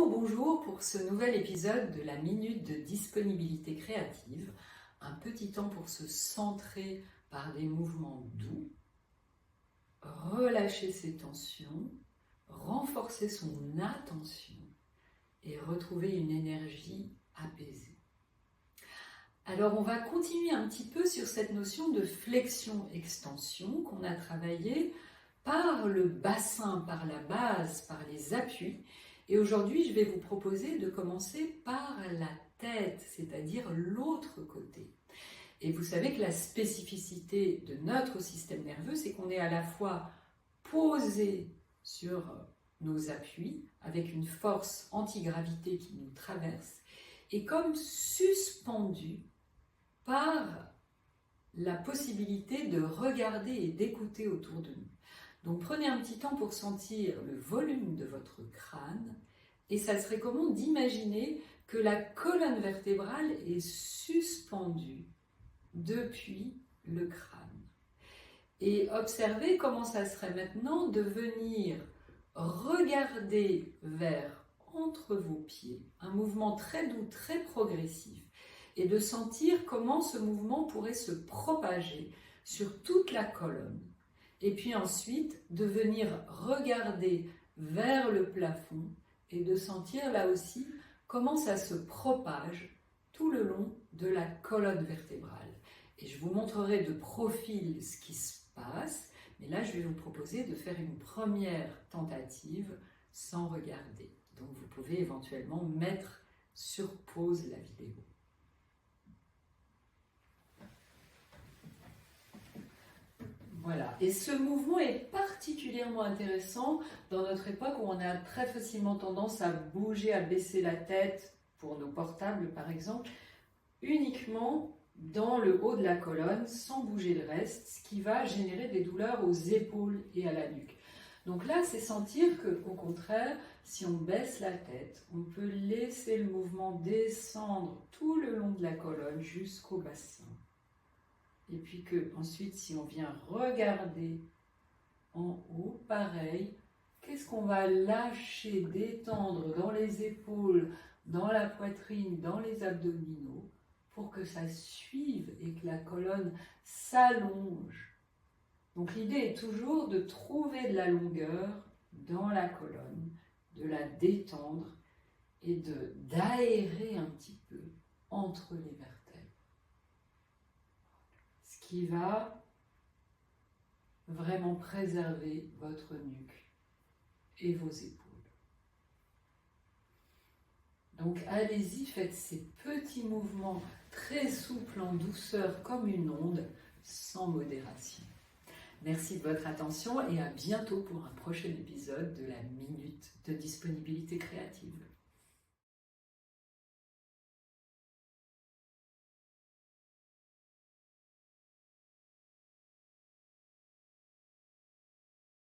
Bonjour pour ce nouvel épisode de la Minute de Disponibilité Créative. Un petit temps pour se centrer par des mouvements doux, relâcher ses tensions, renforcer son attention et retrouver une énergie apaisée. Alors on va continuer un petit peu sur cette notion de flexion-extension qu'on a travaillé par le bassin, par la base, par les appuis. Et aujourd'hui, je vais vous proposer de commencer par la tête, c'est-à-dire l'autre côté. Et vous savez que la spécificité de notre système nerveux, c'est qu'on est à la fois posé sur nos appuis, avec une force antigravité qui nous traverse, et comme suspendu par la possibilité de regarder et d'écouter autour de nous. Donc prenez un petit temps pour sentir le volume de votre crâne et ça serait comment d'imaginer que la colonne vertébrale est suspendue depuis le crâne. Et observez comment ça serait maintenant de venir regarder vers entre vos pieds, un mouvement très doux, très progressif, et de sentir comment ce mouvement pourrait se propager sur toute la colonne. Et puis ensuite, de venir regarder vers le plafond et de sentir là aussi comment ça se propage tout le long de la colonne vertébrale. Et je vous montrerai de profil ce qui se passe, mais là je vais vous proposer de faire une première tentative sans regarder. Donc vous pouvez éventuellement mettre sur pause la vidéo. Voilà, et ce mouvement est particulièrement intéressant dans notre époque où on a très facilement tendance à bouger, à baisser la tête, pour nos portables par exemple, uniquement dans le haut de la colonne, sans bouger le reste, ce qui va générer des douleurs aux épaules et à la nuque. Donc là, c'est sentir qu'au contraire, si on baisse la tête, on peut laisser le mouvement descendre tout le long de la colonne jusqu'au bassin. Et puis que ensuite, si on vient regarder en haut, pareil, qu'est-ce qu'on va lâcher, détendre dans les épaules, dans la poitrine, dans les abdominaux, pour que ça suive et que la colonne s'allonge. Donc l'idée est toujours de trouver de la longueur dans la colonne, de la détendre et d'aérer un petit peu entre les vertèbres. Ce qui va vraiment préserver votre nuque et vos épaules. Donc allez-y, faites ces petits mouvements très souples en douceur comme une onde, sans modération. Merci de votre attention et à bientôt pour un prochain épisode de la Minute de Disponibilité Créative.